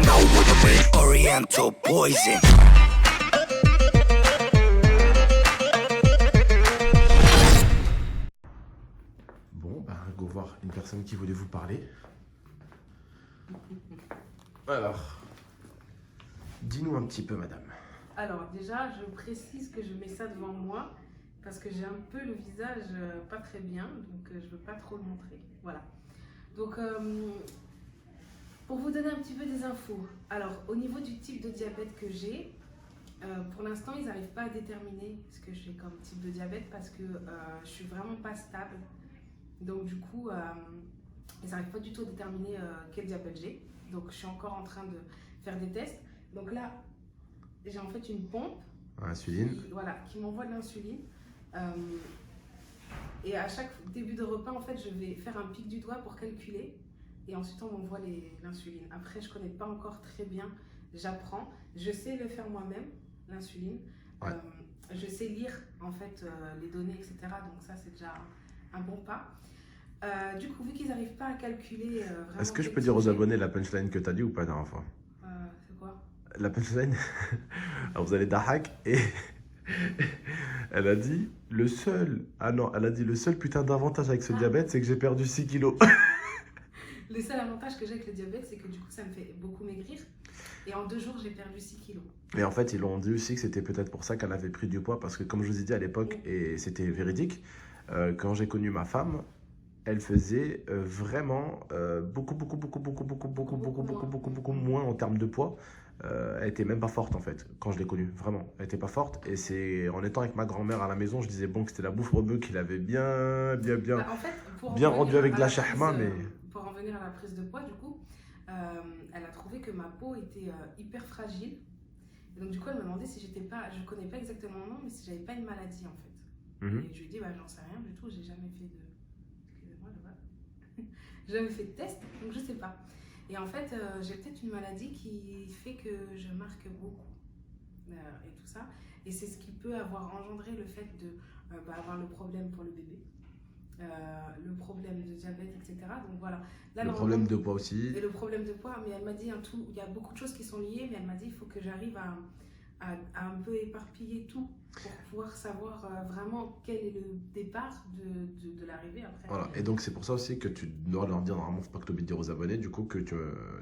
know what I mean? Oriental poison. Bon, ben, go voir une personne qui voulait vous parler. Alors, dis-nous un petit peu, madame. Alors déjà, je précise que je mets ça devant moi parce que j'ai un peu le visage pas très bien, donc je veux pas trop le montrer. Voilà. Donc, pour vous donner un petit peu des infos. Alors, au niveau du type de diabète que j'ai, pour l'instant, ils n'arrivent pas à déterminer ce que j'ai comme type de diabète parce que je suis vraiment pas stable. Donc du coup, ils n'arrivent pas du tout à déterminer quel diabète j'ai. Donc je suis encore en train de faire des tests. Donc là, j'ai en fait une pompe. Insuline. Qui m'envoie de l'insuline. Et à chaque début de repas, en fait, je vais faire un pic du doigt pour calculer. Et ensuite, on m'envoie l'insuline. Après, je ne connais pas encore très bien. J'apprends. Je sais le faire moi-même, l'insuline. Ouais. Je sais lire, en fait, les données, etc. Donc ça, c'est déjà un bon pas. Du coup, vu qu'ils n'arrivent pas à calculer vraiment... Est-ce que je peux dire aux abonnés la punchline que tu as dit ou pas la dernière fois? C'est quoi? La punchline. Alors vous allez d'Ahak et elle a dit le seul. Ah non, elle a dit le seul putain d'avantage avec ce diabète, c'est que j'ai perdu 6 kilos. Le seul avantage que j'ai avec le diabète, c'est que du coup, ça me fait beaucoup maigrir. Et en 2 jours, j'ai perdu 6 kilos. Et en fait, ils l'ont dit aussi que c'était peut-être pour ça qu'elle avait pris du poids, parce que comme je vous ai dit à l'époque, et c'était véridique, quand j'ai connu ma femme, elle faisait vraiment beaucoup moins en termes de poids. Elle était même pas forte en fait, quand je l'ai connue, vraiment. Elle était pas forte, et c'est en étant avec ma grand-mère à la maison, je disais bon que c'était la bouffe rebeu qu'il avait bien En fait, bien rendu avec de la shahma, mais... Pour en venir à la prise de poids, du coup, elle a trouvé que ma peau était hyper fragile. Et donc du coup, elle m'a demandé si j'étais pas, je connais pas exactement le nom, mais si j'avais pas une maladie en fait. Et je lui ai dit, bah j'en sais rien du tout, j'ai jamais fait de... Excusez-moi, j'ai jamais fait de test, donc je sais pas. Et en fait, j'ai peut-être une maladie qui fait que je marque beaucoup et tout ça. Et c'est ce qui peut avoir engendré le fait de avoir le problème pour le bébé, le problème de diabète, etc. Donc voilà. Là, le problème de poids aussi. Et le problème de poids, mais elle m'a dit il y a beaucoup de choses qui sont liées, mais elle m'a dit il faut que j'arrive à un peu éparpiller tout pour pouvoir savoir vraiment quel est le départ de l'arrivée après. Voilà, et donc c'est pour ça aussi que tu dois leur dire, normalement, faut pas que tu oublies de dire aux abonnés, du coup, que tu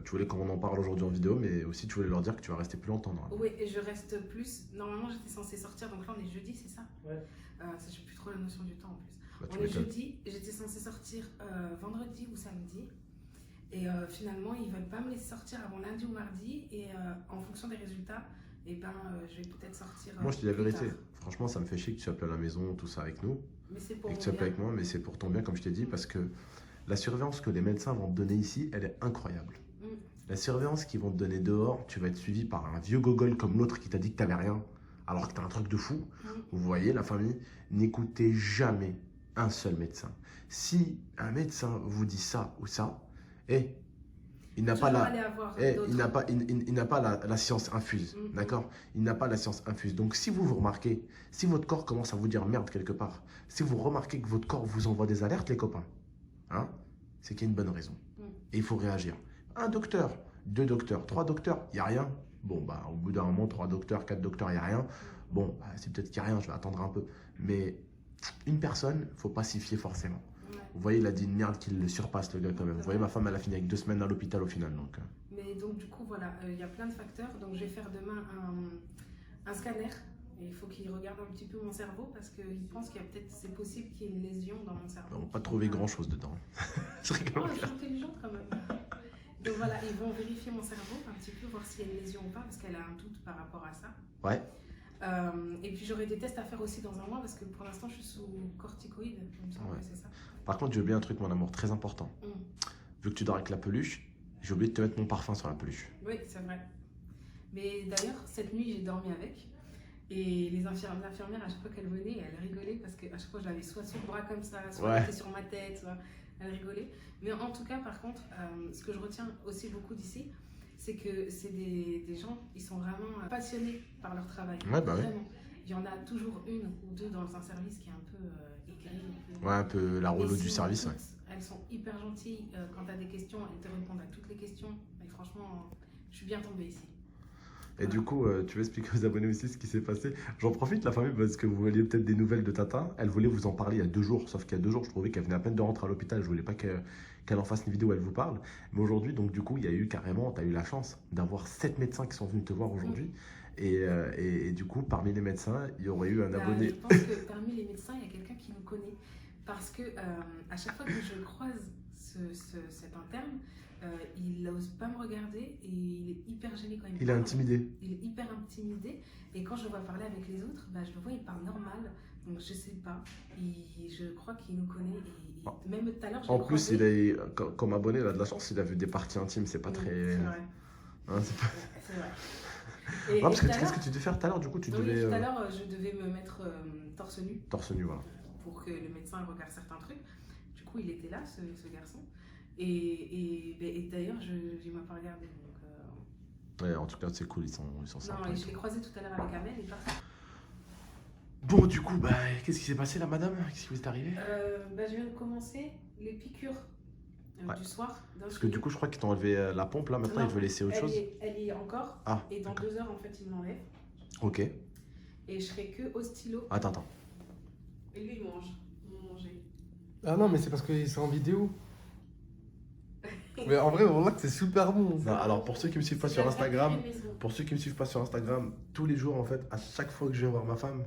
voulais qu'on en parle aujourd'hui en vidéo, mais aussi tu voulais leur dire que tu vas rester plus longtemps. Oui, et je reste plus. Normalement, j'étais censée sortir, donc là on est jeudi, c'est ça? Ouais. Je n'ai plus trop la notion du temps en plus. Bah, on est jeudi, j'étais censée sortir vendredi ou samedi. Et finalement, ils ne veulent pas me laisser sortir avant lundi ou mardi. Et en fonction des résultats, je vais peut-être sortir. Moi, je te dis la vérité. Franchement, ça me fait chier que tu appelles à la maison, tout ça avec nous. Mais c'est pour et que tu appelles avec moi, mais c'est pour ton bien, comme je t'ai dit, parce que la surveillance que les médecins vont te donner ici, elle est incroyable. La surveillance qu'ils vont te donner dehors, tu vas être suivi par un vieux gogol comme l'autre qui t'a dit que tu n'avais rien, alors que tu as un truc de fou. Vous voyez, la famille, n'écoutez jamais un seul médecin. Si un médecin vous dit ça ou ça, il n'a pas la science infuse, d'accord? Il n'a pas la science infuse. Donc si vous remarquez, si votre corps commence à vous dire merde quelque part, si vous remarquez que votre corps vous envoie des alertes, les copains, hein, c'est qu'il y a une bonne raison. Et il faut réagir. Un docteur, 2 docteurs, 3 docteurs, il n'y a rien. Bon, bah, au bout d'un moment, 3 docteurs, 4 docteurs, il n'y a rien. Bon, bah, c'est peut-être qu'il n'y a rien, je vais attendre un peu. Mais une personne, il ne faut pas s'y fier forcément. Vous voyez, il a dit une merde qu'il le surpasse, le gars, quand même. Vous voyez, ma femme, elle a fini avec 2 semaines à l'hôpital au final. Donc. Mais donc, du coup, voilà, il y a plein de facteurs. Donc, je vais faire demain un scanner. Et il faut qu'il regarde un petit peu mon cerveau parce qu'il pense qu'il y a peut-être, c'est possible qu'il y ait une lésion dans mon cerveau. On va pas trouver grand-chose dedans. Je suis intelligente quand même. Donc voilà, ils vont vérifier mon cerveau un petit peu, voir s'il y a une lésion ou pas, parce qu'elle a un doute par rapport à ça. Ouais. Et puis j'aurai des tests à faire aussi dans un mois, parce que pour l'instant je suis sous corticoïdes, il me semble que c'est ça. Par contre, j'ai oublié un truc, mon amour, très important. Vu que tu dors avec la peluche, j'ai oublié de te mettre mon parfum sur la peluche. Oui, c'est vrai. Mais d'ailleurs, cette nuit, j'ai dormi avec. Et les infirmières, à chaque fois qu'elles venaient, elles rigolaient parce qu'à chaque fois, je l'avais soit sur le bras comme ça, soit elle était sur ma tête, soit elles rigolaient. Mais en tout cas, par contre, ce que je retiens aussi beaucoup d'ici, c'est que c'est des gens, ils sont vraiment passionnés par leur travail. Ouais, bah vraiment. Ouais. Il y en a toujours une ou deux dans un service qui est un peu aigrie. Ouais, un peu la relou du service. Elles sont hyper gentilles. Quand tu as des questions, elles te répondent à toutes les questions. Et franchement, je suis bien tombée ici. Et du coup, tu veux expliquer aux abonnés aussi ce qui s'est passé. J'en profite, la famille, parce que vous vouliez peut-être des nouvelles de Tata. Elle voulait vous en parler il y a 2 jours. Sauf qu'il y a 2 jours, je trouvais qu'elle venait à peine de rentrer à l'hôpital. Je voulais pas qu'elle en fasse une vidéo où elle vous parle. Mais aujourd'hui, donc du coup, il y a eu carrément, tu as eu la chance d'avoir 7 médecins qui sont venus te voir aujourd'hui. Et du coup, parmi les médecins, il y aurait eu un abonné. Je pense que parmi les médecins, il y a quelqu'un qui nous connaît. Parce que à chaque fois que je croise cet interne, il n'ose pas me regarder et il est hyper gêné quand il me Il est parle. intimidé. Il est hyper intimidé. Et quand je le vois parler avec les autres, bah, je le vois, il parle normal. Donc je sais pas. Je crois qu'il nous connaît. Même tout à l'heure, En plus, il est, comme abonné, il a de la chance, il a vu des parties intimes. C'est pas très. C'est vrai. Hein, c'est pas... C'est vrai. Non, parce que tout à qu'est-ce l'heure- que tu devais faire tout à l'heure? Du coup, tu Oui, devais. tout à l'heure, je devais me mettre torse nu Torse nu, voilà. pour que le médecin regarde certains trucs. Du coup, il était là, ce garçon. Et d'ailleurs, il m'a pas regardé. Donc, Ouais, en tout cas, c'est cool, ils sont sympas. non, je l'ai croisé tout à l'heure avec Amel et pas. Bon, du coup, bah, qu'est-ce qui s'est passé là, madame? Qu'est-ce qui vous est arrivé? Bah, je viens de commencer les piqûres Ouais. du soir. Parce que du coup, je crois qu'ils t'ont enlevé la pompe là, maintenant Non, ils veulent laisser autre chose. Elle y est encore. Ah, Et dans d'accord. 2 heures, en fait, il me l'enlève. Ok. Et je serai que au stylo. Attends. Et lui, il mange. Ils vont manger. Ah non, mais c'est parce que c'est en vidéo. Mais en vrai, on voit que c'est super bon. Non, alors pour ceux qui me suivent pas C'est sur la vraie Instagram, maison. pour ceux qui me suivent pas sur Instagram, tous les jours en fait, à chaque fois que je viens voir ma femme,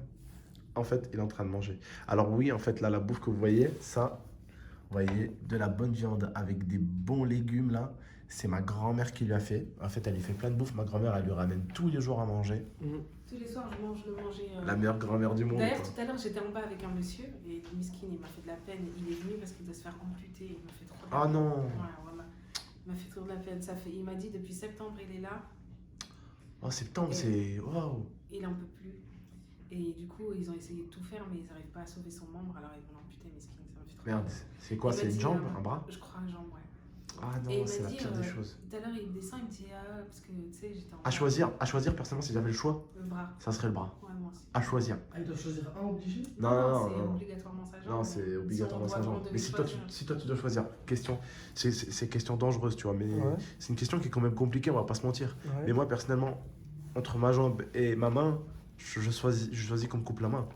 en fait, il est en train de manger. Alors oui, en fait, là, la bouffe que vous voyez, ça, vous voyez, de la bonne viande avec des bons légumes là, c'est ma grand-mère qui lui a fait. En fait, elle lui fait plein de bouffe. Ma grand-mère, elle lui ramène tous les jours à manger. Tous les soirs, je mange le manger. La meilleure grand-mère du monde. D'ailleurs, quoi. tout à l'heure, j'étais en bas avec un monsieur et Miskin, il m'a fait de la peine. Il est venu parce qu'il doit se faire amputer. Il m'a fait trop de la Ah peine. non. Ouais, voilà. Il m'a fait trop de la peine. Il m'a dit depuis septembre, il est là. Oh, septembre, c'est. Waouh. Il en peut plus. Et du coup, ils ont essayé de tout faire, mais ils n'arrivent pas à sauver son membre. Alors, ils vont l'amputer, Miskin. Ça me fait trop Merde, mal. c'est quoi? Il m'a C'est une dit, jambe? Un bras? Je crois une jambe, ouais. Ah Et il non, m'a c'est la dit, pire des choses. Tout à l'heure, il descend, il me dit parce que tu sais, j'étais en À choisir, personnellement, si j'avais le choix, le bras. ça serait le bras. Ouais, moi aussi. À choisir. Ah, il doit choisir un obligé? Non, c'est non. obligatoirement sa jambe. Non, mais c'est obligatoirement si on ça. doit Genre. devait Mais si toi tu dois choisir, question, c'est question dangereuse, tu vois, mais Ouais. c'est une question qui est quand même compliquée, on va pas se mentir. Ouais. Mais moi, personnellement, entre ma jambe et ma main, je choisis qu'on me coupe la main.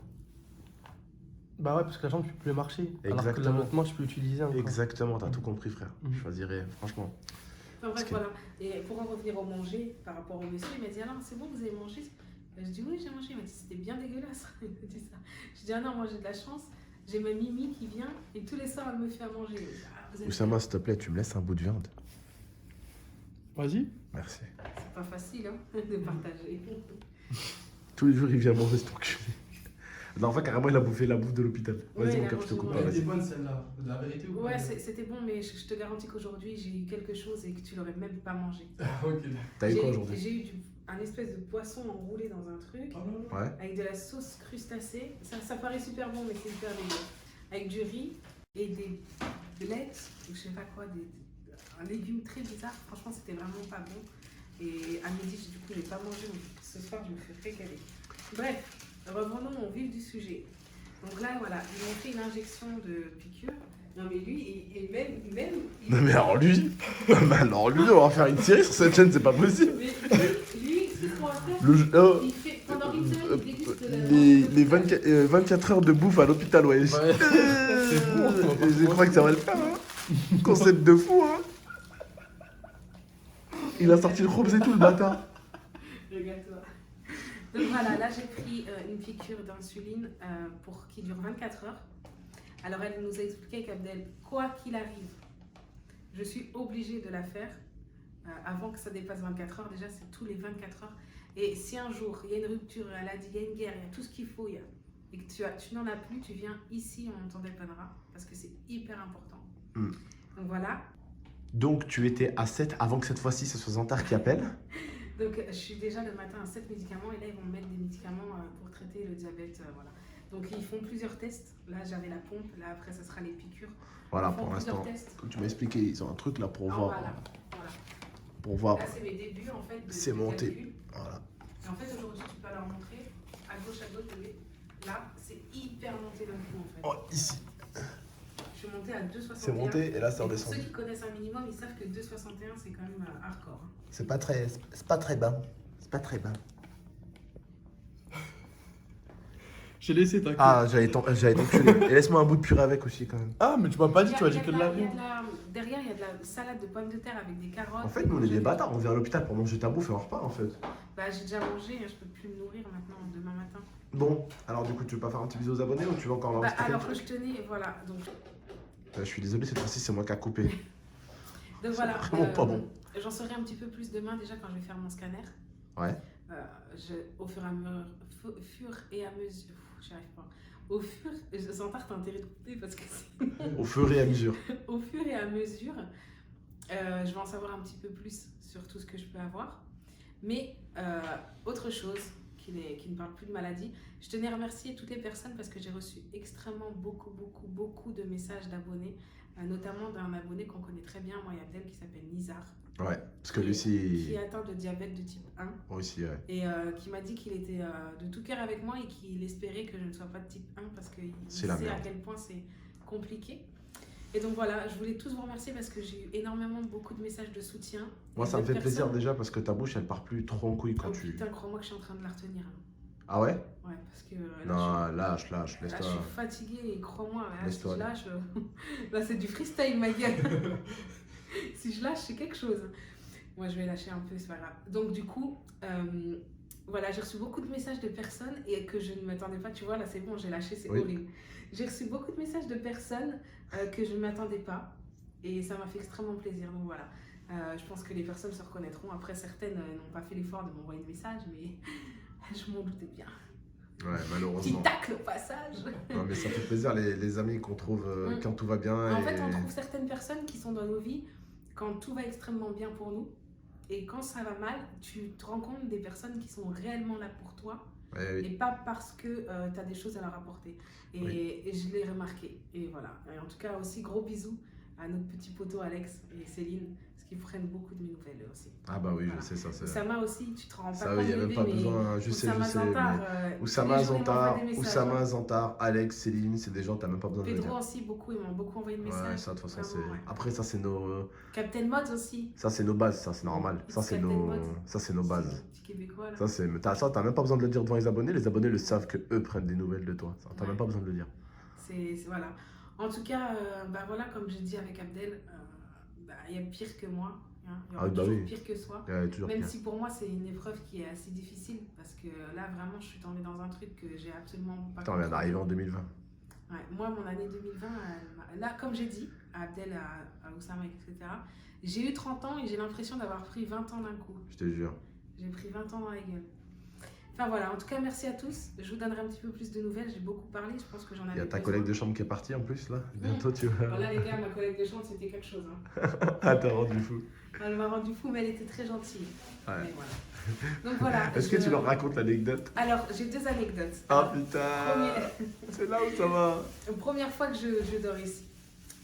Bah ouais, parce que la jambe, tu peux plus marcher. Alors que Exactement. l'autre main, tu peux l'utiliser encore. Exactement, t'as tout compris, frère. Mhm. Je choisirais, franchement. Enfin, bref, que- voilà. Et pour en revenir au manger, par rapport au monsieur, il m'a dit alors c'est bon, vous avez mangé? Je dis oui, j'ai mangé. Il m'a dit c'était bien dégueulasse. Il m'a dit ça. Je dis ah non, moi j'ai de la chance. J'ai ma Mimi qui vient et tous les soirs elle me fait à manger. Je dis, ah, vous êtes- Oussama, s'il te plaît, tu me laisses un bout de viande. Vas-y. Merci. C'est pas facile hein, de partager. Tous les jours, il vient manger ton cul. Non, en fait, carrément, il a bouffé la bouffe de l'hôpital. Ouais, Vas-y, il mon a cœur, je te mangé coupe mon- pas, Elle était vas-y. bonne celle-là. De la vérité ou Ouais, pas? c'était bon, mais je te garantis qu'aujourd'hui j'ai eu quelque chose et que tu l'aurais même pas mangé. Ah, ok. T'as eu quoi aujourd'hui? J'ai eu un espèce de poisson enroulé dans un truc. Ah, non, non. Ouais. Avec de la sauce crustacée. Ça paraît super bon, mais c'est super dégueu. Avec du riz et des blettes, ou je sais pas quoi, un légume très bizarre. Franchement, c'était vraiment pas bon. Et à midi, du coup, j'ai pas mangé. Donc ce soir, je me fais régaler. Bref, revenons au vif du sujet. Donc là, voilà, ils m'ont fait une injection de piqûre. Non, mais lui, même. Non, mais alors lui, on va faire une série sur cette chaîne, c'est pas possible. Mais lui, ce qu'il faut faire, Le jeu- oh, il fait pendant une heure, il déguste la. les 24 heures de bouffe à l'hôpital, ouais. Ouais. C'est bon. Je crois que ça va le faire, hein. Concept de fou, hein. Il a sorti le khobz et tout, le bâtard. Regarde-toi. Donc voilà, là j'ai pris une piqûre d'insuline qui dure 24 heures. Alors elle nous a expliqué qu'Abdel, quoi qu'il arrive, je suis obligée de la faire avant que ça dépasse 24 heures. Déjà, c'est tous les 24 heures. Et si un jour il y a une rupture, elle a dit il y a une guerre, il y a tout ce qu'il faut, et que tu n'en as plus, tu viens ici, on t'en dépannera parce que c'est hyper important. Mm. Donc voilà. Donc tu étais à 7 avant que cette fois-ci ce soit Zantar qui appelle. Donc, je suis déjà le matin à 7 médicaments et là, ils vont me mettre des médicaments pour traiter le diabète. Voilà. Donc, ils font plusieurs tests. Là, j'avais la pompe. Là, après, ça sera les piqûres. Voilà, Ils font pour plusieurs l'instant, tests. comme tu m'as expliqué, ils ont un truc là pour Ah, voir. voilà. Pour voir. Là, c'est mes débuts en fait. C'est de monté. calcul. Voilà. Et en fait, aujourd'hui, tu peux leur montrer à gauche, bébé. Là, c'est hyper monté d'un coup en fait. Oh, ici. Je Je suis montée à 2,61. C'est monté et là c'est Et pour ceux redescendu. qui connaissent un minimum, ils savent que 2,61 c'est quand même hardcore. C'est pas très bas. C'est pas très bas. J'ai laissé ta Ah, j'allais t'enculer. Et laisse-moi un bout de purée avec aussi quand même. Ah, mais tu m'as pas dit, Il y a- tu m'as il y dit a que de de la- la il y a viande. de la- Derrière, il y a de la salade de pommes de terre avec des carottes. En fait, des nous on est des courgettes. bâtards, on vient à l'hôpital pour manger ta bouffe et on repart en fait. Bah, j'ai déjà mangé, je peux plus me nourrir maintenant demain matin. Bon, alors du coup, tu veux pas faire un petit bisou aux abonnés ou tu veux encore leur Bah, expliquer alors un que truc je tenais, voilà. Donc Je suis désolé, cette fois-ci c'est moi qui a coupé. voilà. vraiment pas bon. J'en saurai un petit peu plus demain déjà quand je vais faire mon scanner. Ouais. Au fur et à mesure. J'y arrive pas. Au fur, Zantar, t'as intérêt de couper parce que Au fur et à mesure. au fur et à mesure, je vais en savoir un petit peu plus sur tout ce que je peux avoir. Mais autre chose qui ne parle plus de maladie, je tenais à remercier toutes les personnes parce que j'ai reçu extrêmement beaucoup de messages d'abonnés, notamment d'un abonné qu'on connaît très bien, moi et Abdel, qui s'appelle Nizar, Ouais, parce que lui qui aussi. est atteint de diabète de type 1 Moi aussi, ouais. et qui m'a dit qu'il était de tout cœur avec moi et qu'il espérait que je ne sois pas de type 1 parce qu'il C'est sait la à merde. quel point c'est compliqué. Et donc voilà, je voulais tous vous remercier parce que j'ai eu énormément beaucoup de messages de soutien. Moi, Et ça me de fait plaisir personnes- déjà parce que ta bouche elle part plus trop en couille quand Oh tu. putain, crois-moi que je suis en train de la retenir. Ah ouais? Ouais, parce que Non, lâche, là, je laisse-toi. suis fatiguée et crois-moi, là, si Laisse-toi je lâche, là c'est du freestyle ma gueule. Si je lâche, c'est quelque chose. Moi je vais lâcher un peu, c'est pas grave. Donc du coup, voilà, j'ai reçu beaucoup de messages de personnes et que je ne m'attendais pas, tu vois, là c'est bon, j'ai lâché, c'est Oui. horrible. J'ai reçu beaucoup de messages de personnes que je ne m'attendais pas et ça m'a fait extrêmement plaisir. Donc voilà, je pense que les personnes se reconnaîtront. Après, certaines n'ont pas fait l'effort de m'envoyer de message, mais je m'en doutais bien. Ouais, Petit malheureusement. tacle au passage. Non, mais ça fait plaisir les amis qu'on trouve quand tout va bien. En et... fait, on trouve certaines personnes qui sont dans nos vies quand tout va extrêmement bien pour nous. Et quand ça va mal, tu te rends compte des personnes qui sont réellement là pour toi. Ouais, oui. Et pas parce que tu as des choses à leur apporter. Et, Oui. et je l'ai remarqué. Et voilà. Et en tout cas, aussi gros bisous à notre petit poteau Alex et Céline, parce qu'ils prennent beaucoup de mes nouvelles eux aussi. Ah bah oui, Voilà. je sais ça. C'est... Oussama aussi, tu te rends pas Ça, compte. il n'y a même bébé, pas mais besoin. Je sais, Zantar, mais... tous Oussama les jours, il m'envoie Zantar, des messages, Oussama hein. Zantar, Alex, Céline, c'est des gens, t'as même pas besoin de le Pedro dire. aussi, beaucoup, ils m'ont beaucoup envoyé de messages. Ouais, ça de toute façon, c'est. Vraiment, ouais. Après, ça, c'est nos. Captain Mods aussi. Ça, c'est nos bases, ça, c'est normal. Ça, c'est Captain nos. Mode. Ça, c'est nos bases. Petit Québécois là. Ça, c'est. T'as même pas besoin de le dire devant les abonnés. Les abonnés le savent que eux prennent des nouvelles de toi. Ça, t'as Ouais. même pas besoin de le dire. Voilà. En tout cas, bah voilà, comme j'ai dit avec Abdel, bah, il y a pire que moi. Hein. Il y aura Ah oui, bah toujours oui. pire que soi. Ouais, toujours Même pire. si pour moi c'est une épreuve qui est assez difficile parce que là vraiment je suis tombée dans un truc que j'ai absolument pas Putain, on vient contrôlé. d'arriver en 2020. Ouais, moi mon année 2020, là comme j'ai dit à Abdel, à Oussama, etc. J'ai eu 30 ans et j'ai l'impression d'avoir pris 20 ans d'un coup. Je te jure. J'ai pris 20 ans dans la gueule. Enfin voilà, en tout cas merci à tous. Je vous donnerai un petit peu plus de nouvelles. J'ai beaucoup parlé, je pense que j'en avais Il y a ta besoin. collègue de chambre qui est partie en plus, là. Bientôt, tu vas. Voilà les gars, ma collègue de chambre c'était quelque chose. Hein. Ah, t'as rendu fou. Elle m'a rendu fou, mais elle était très gentille. Ouais. Mais voilà. Donc voilà. Est-ce que tu leur racontes l'anecdote? Alors, j'ai deux anecdotes. Ah Alors, putain! C'est là où ça va! première fois que je dors ici.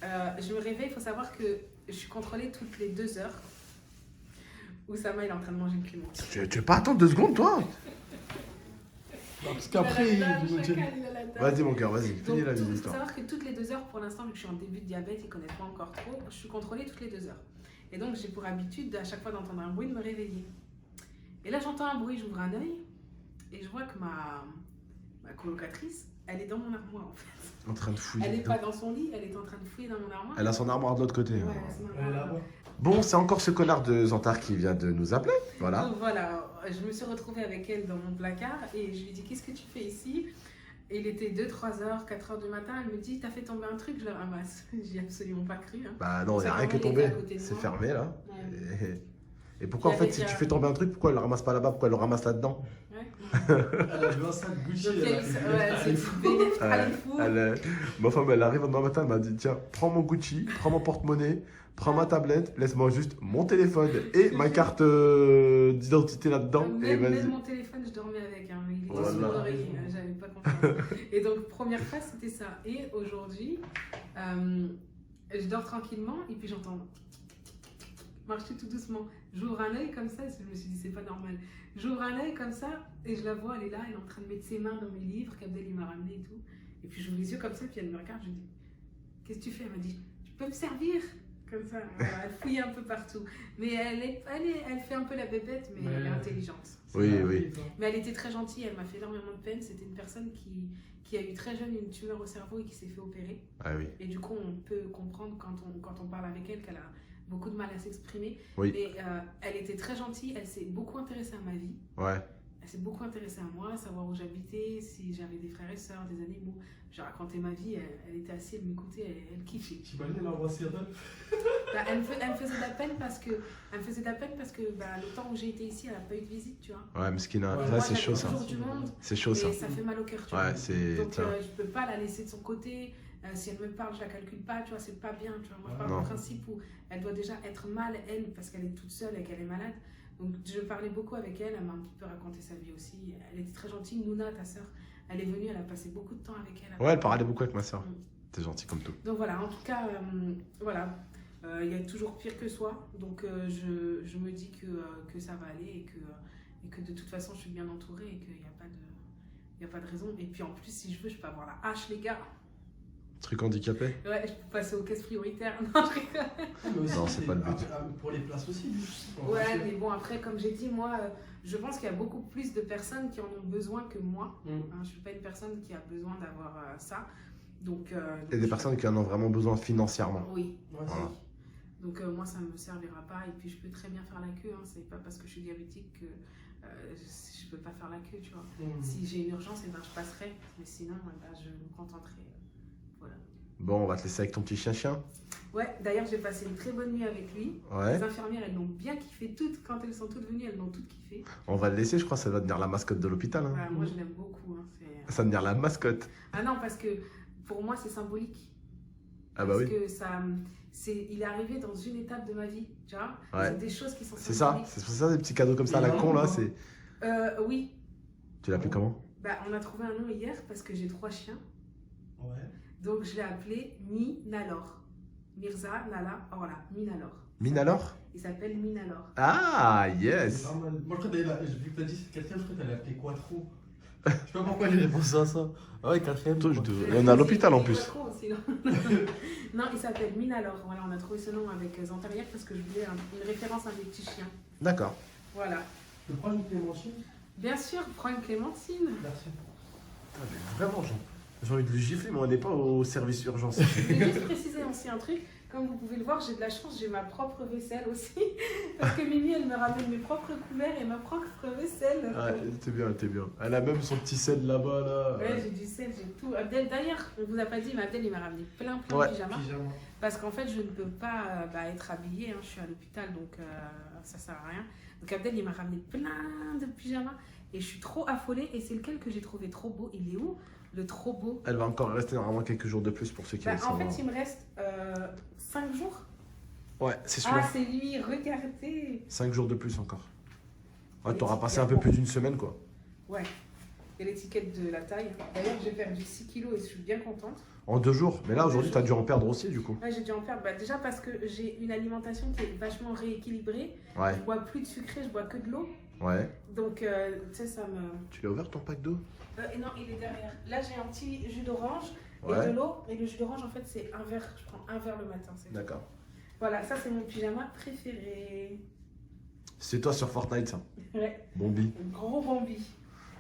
Je me réveille, il faut savoir que je suis contrôlée toutes les 2 heures. Oussama, il est en train de manger une clémentine. Tu veux pas attendre 2 secondes, toi? Non, parce qu'après, Il a la ils vont dalle, dire. chacal, il a la dalle. Vas-y, mon cœur, vas-y. Donc, Finis la il faut visite. savoir que toutes les 2 heures, pour l'instant, vu que je suis en début de diabète, ils ne connaissent pas encore trop, je suis contrôlée toutes les 2 heures. Et donc, j'ai pour habitude, à chaque fois d'entendre un bruit, de me réveiller. Et là, j'entends un bruit, j'ouvre un œil, et je vois que ma colocatrice, elle est dans mon armoire, en fait. En train de fouiller. Elle n'est pas dans son lit, elle est en train de fouiller dans mon armoire. Elle a son armoire de l'autre côté. Ouais, hein. elle a son Elle est armoire. là-bas. Bon, c'est encore ce connard de Zantar qui vient de nous appeler. Voilà. Donc voilà, je me suis retrouvée avec elle dans mon placard et je lui ai dit qu'est-ce que tu fais ici? Et il était 2, 3 heures, 4 heures du matin, elle me dit t'as fait tomber un truc, je le ramasse. J'ai absolument pas cru. Hein. Bah non, il n'y a Ça rien qui est vraiment, il était tombé. à côté de C'est moi. fermé là. Ouais. Et pourquoi en Il y fait, avait si déjà- tu fais tomber un truc, pourquoi elle le ramasse pas là-bas? Pourquoi elle le ramasse là-dedans? Ouais. Elle a vu un sac Gucci. Donc, Elle a elle fait s'est dit, ouais, elle s'est dit, fou. Ma femme, elle arrive demain matin, elle m'a dit tiens, prends mon Gucci, prends mon porte-monnaie, prends ma tablette, laisse-moi juste mon téléphone et ma carte d'identité là-dedans. Et Même vas-y. mon téléphone, je dormais avec. Hein. Il était Voilà. sous l'oreiller, hein, j'avais pas confiance. Et donc, première fois, c'était ça. Et aujourd'hui, je dors tranquillement et puis j'entends marcher tout doucement. J'ouvre un œil comme ça, et je me suis dit, c'est pas normal. J'ouvre un œil comme ça et je la vois, elle est là, elle est en train de mettre ses mains dans mes livres qu'Abdel il m'a ramené et tout. Et puis j'ouvre les yeux comme ça, puis elle me regarde, je dis, qu'est-ce que tu fais? Elle m'a dit, tu peux me servir? Comme ça, voilà, elle fouille un peu partout. Mais elle fait un peu la bébête, mais elle est intelligente. Oui, oui. Mais elle était très gentille, elle m'a fait énormément de peine. C'était une personne qui a eu très jeune une tumeur au cerveau et qui s'est fait opérer. Ah oui. Et du coup, on peut comprendre quand on parle avec elle qu'elle a beaucoup de mal à s'exprimer. Oui. Mais elle était très gentille, elle s'est beaucoup intéressée à ma vie. Ouais. Elle s'est beaucoup intéressée à moi, savoir où j'habitais, si j'avais des frères et sœurs, des animaux. J'ai raconté ma vie, elle était assise, elle m'écoutait, elle kiffait. T'imagines, elle a embrassé Adolphe? Bah, elle me faisait de la peine parce que, bah, le temps où j'ai été ici, elle n'a pas eu de visite, tu vois. Ouais, Meskina. Ouais, Ça, Moi, c'est chaud, ça. toujours du monde. C'est chaud, ça. Et ça fait mal au cœur, tu vois. Ouais, c'est. Donc Tiens. je peux pas la laisser de son côté. Si elle me parle, je la calcule pas, tu vois, c'est pas bien. Tu vois. Moi, je parle Non. du principe où elle doit déjà être mal, elle, parce qu'elle est toute seule et qu'elle est malade. Donc je parlais beaucoup avec elle, elle m'a un petit peu raconté sa vie aussi. Elle était très gentille. Nouna, ta sœur, elle est venue, elle a passé beaucoup de temps avec elle. Ouais, elle parlait beaucoup avec ma soeur. Mm. T'es gentil comme tout. Donc voilà, en tout cas, voilà. Il y a toujours pire que soi. Donc je me dis que ça va aller et que de toute façon, je suis bien entourée et qu'il n'y a pas de raison. Et puis en plus, si je veux, je peux avoir la hache, les gars. Truc handicapé? Ouais, je peux passer aux caisses prioritaires. Non, je rigole. Non, c'est pas le but. Pour les places aussi. Ouais, mais bon, après, comme j'ai dit, moi, je pense qu'il y a beaucoup plus de personnes qui en ont besoin que moi. Mm. Hein, je ne suis pas une personne qui a besoin d'avoir ça. Donc, Il y a des personnes qui en ont vraiment besoin financièrement. Oui. Ouais, Voilà. Donc moi, ça ne me servira pas. Et puis, je peux très bien faire la queue. Hein. C'est pas parce que je suis diabétique que je ne peux pas faire la queue, tu vois. Si j'ai une urgence, eh ben, je passerai. Mais sinon, eh ben, je me contenterai. Voilà. Bon, on va te laisser avec ton petit chien-chien. Ouais, d'ailleurs, j'ai passé une très bonne nuit avec lui. Ouais. Les infirmières, elles l'ont bien kiffé. Toutes, quand elles sont toutes venues, elles l'ont toutes kiffé. On va le laisser, je crois, ça va devenir la mascotte de l'hôpital. Hein. Voilà, moi, je l'aime beaucoup. Hein. Ça va devenir la mascotte. Ah non, parce que pour moi, c'est symbolique. Ah bah oui. Parce que ça, il est arrivé dans une étape de ma vie, tu vois. Ouais. C'est des choses qui sont C'est ça, symboliques. c'est pour ça des petits cadeaux comme ça à la con là, c'est. Oui. Tu l'appelles comment? Bah, on a trouvé un nom hier parce que j'ai 3 chiens. Ouais. Donc, je l'ai appelé Minalor. Mirza, Nala, Orla. Minalor. Minalor? Il s'appelle Minalor. Ah, C'est yes! pas mal. Moi, je crois que vu que t'as dit c'est quelqu'un, je crois que t'allais appeler Quattro. Je sais pas pourquoi j'ai répondu à ça. Ah ouais, quatrième. Toi, quoi. on est à l'hôpital en plus. Trop, sinon. Non, il s'appelle Minalor. Voilà, on a trouvé ce nom avec Zantar hier parce que je voulais une référence à mes petits chiens. D'accord. Voilà. Je peux prendre une clémentine? Bien sûr, prends une clémentine. Merci. Vraiment, j'ai envie de le gifler, mais on n'est pas au service urgence. Je vais juste préciser aussi un truc. Comme vous pouvez le voir, j'ai de la chance, j'ai ma propre vaisselle aussi. Parce que Mimi, elle me ramène mes propres couverts et ma propre vaisselle. Ouais, t'es bien, t'es bien. Elle a même son petit sel là-bas, là. Ouais, j'ai du sel, j'ai tout. Abdel, d'ailleurs, on vous a pas dit, mais Abdel, il m'a ramené plein Ouais. de pyjamas. Pyjama. Parce qu'en fait, je ne peux pas être habillée. Hein, je suis à l'hôpital, donc ça sert à rien. Donc Abdel, il m'a ramené plein de pyjamas. Et je suis trop affolée. Et c'est lequel que j'ai trouvé trop beau. Il est où, le trop beau? Elle va encore rester normalement quelques jours de plus pour ceux qui Bah, veulent en savoir. fait, il me reste 5 jours. Ouais, c'est sûr. Ah, c'est lui, regardez. 5 jours de plus encore. Ouais, Les t'auras passé tickets, un peu bon. plus d'une semaine, quoi. Ouais. Et l'étiquette de la taille. D'ailleurs, j'ai perdu 6 kilos et je suis bien contente. En 2 jours. Mais là, aujourd'hui, 2 t'as jours. dû en perdre aussi, du coup. Ouais, j'ai dû en perdre. Bah, déjà parce que j'ai une alimentation qui est vachement rééquilibrée. Ouais, Je bois plus de sucré, je bois que de l'eau. ouais. Donc, tu sais, ça me. Tu l'as ouvert ton pack d'eau? Et non, il est derrière. Là, j'ai un petit jus d'orange et Ouais. de l'eau. Et le jus d'orange, en fait, c'est un verre. Je prends un verre le matin. C'est tout. D'accord. Voilà, ça, c'est mon pyjama préféré. C'est toi sur Fortnite, ça. Ouais, Bombi. un gros Bambi.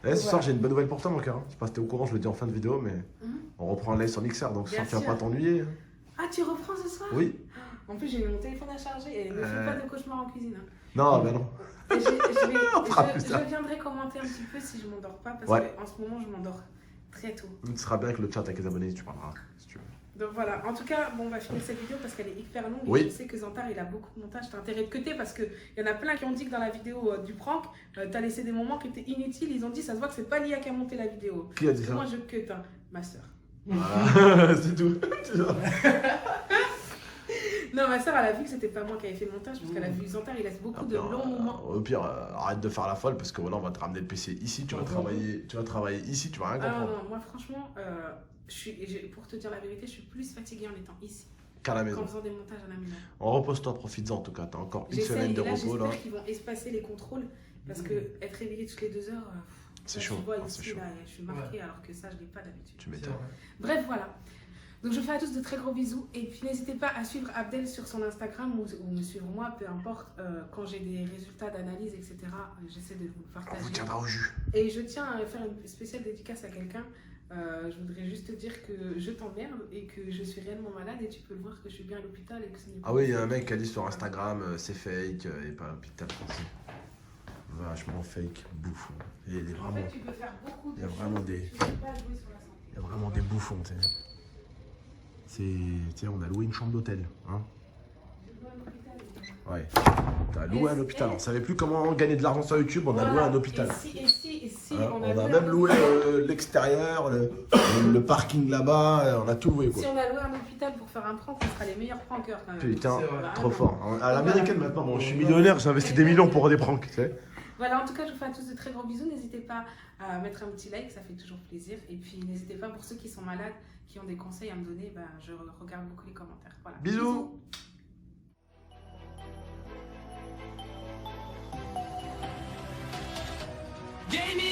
Eh, ce soir, Voilà. j'ai une bonne nouvelle pour toi, mon cœur. Je sais pas si t'es au courant, je le dis en fin de vidéo, mais Mhm. on reprend un live sur Mixer, donc ce Bien soir, tu vas sûr. pas t'ennuyer. Ah, tu reprends ce soir? Oui. En plus, j'ai mis mon téléphone à charger et ne fais pas de cauchemar en cuisine. Hein. Non, bah non. Et On fera plus ça. je viendrai commenter un petit peu si je m'endors pas parce Ouais. qu'en ce moment, je m'endors très tôt. Tu seras bien avec le chat avec les abonnés, tu parleras, si tu veux. Donc voilà, en tout cas, bon, on va finir cette vidéo parce qu'elle est hyper longue. Oui. Et je sais que Zantar, il a beaucoup de montage. T'as intérêt de cuter parce qu'il y en a plein qui ont dit que dans la vidéo du prank, t'as laissé des moments qui étaient inutiles. Ils ont dit, ça se voit que c'est pas Lia qui a monté la vidéo. Qui a dit Parce que ça? moi, je cut, hein, ma soeur. Voilà, c'est tout. Non, ma soeur, elle a vu que c'était pas moi qui avais fait le montage parce qu'elle a vu Zantar, il laisse beaucoup de longs moments. Au pire, arrête de faire la folle parce que voilà, on va te ramener le PC ici, tu vas travailler ici, tu vas rien Ah comprendre. non, moi, franchement, pour te dire la vérité, je suis plus fatiguée en étant ici Qu'à la qu'en maison. faisant des montages à la maison. On repose-toi, profites-en en tout cas. T'as encore une J'essaye, semaine de et là, repos là. j'espère qu'ils vont espacer les contrôles parce que être réveillé toutes les 2 heures, C'est là, chaud. Tu vois, Ah, ici, c'est chaud. là, je suis marquée alors que ça, je l'ai pas d'habitude. Tu m'étonnes. Bref, voilà. Donc je vous fais à tous de très gros bisous. Et puis n'hésitez pas à suivre Abdel sur son Instagram ou me suivre moi, peu importe. Quand j'ai des résultats d'analyse, etc., j'essaie de vous le On partager. vous tiendra au jus. Et je tiens à faire une spéciale dédicace à quelqu'un. Je voudrais juste te dire que je t'emmerde et que je suis réellement malade et tu peux le voir que je suis bien à l'hôpital et que ce n'est pas... Ah oui, il y a un mec qui a dit sur Instagram, c'est fake, et pas à l'hôpital français. Vachement fake, bouffon. Et il est En vraiment... fait, tu peux faire beaucoup de Il y a choses, vraiment des- tu peux pas jouer sur la santé. Il y a vraiment des bouffons, tu sais. Tu sais, on a loué une chambre d'hôtel, hein. Je dois à l'hôpital, les gars. Ouais. T'as loué un hôpital. On savait plus comment gagner de l'argent sur YouTube, on a loué Voilà. un hôpital. Et si Hein, on on a loué même un loué hôpital. l'extérieur, le parking là-bas, on a tout loué, quoi. Si on a loué un hôpital pour faire un prank, on sera les meilleurs prankers quand même. Putain, C'est vrai. trop fort. À l'américaine maintenant, bon, je suis millionnaire, j'ai investi des millions pour des pranks, tu sais. Voilà, en tout cas, je vous fais à tous de très gros bisous. N'hésitez pas à mettre un petit like, ça fait toujours plaisir. Et puis, n'hésitez pas pour ceux qui sont malades, qui ont des conseils à me donner, je regarde beaucoup les commentaires. Voilà. Bisous. Gave me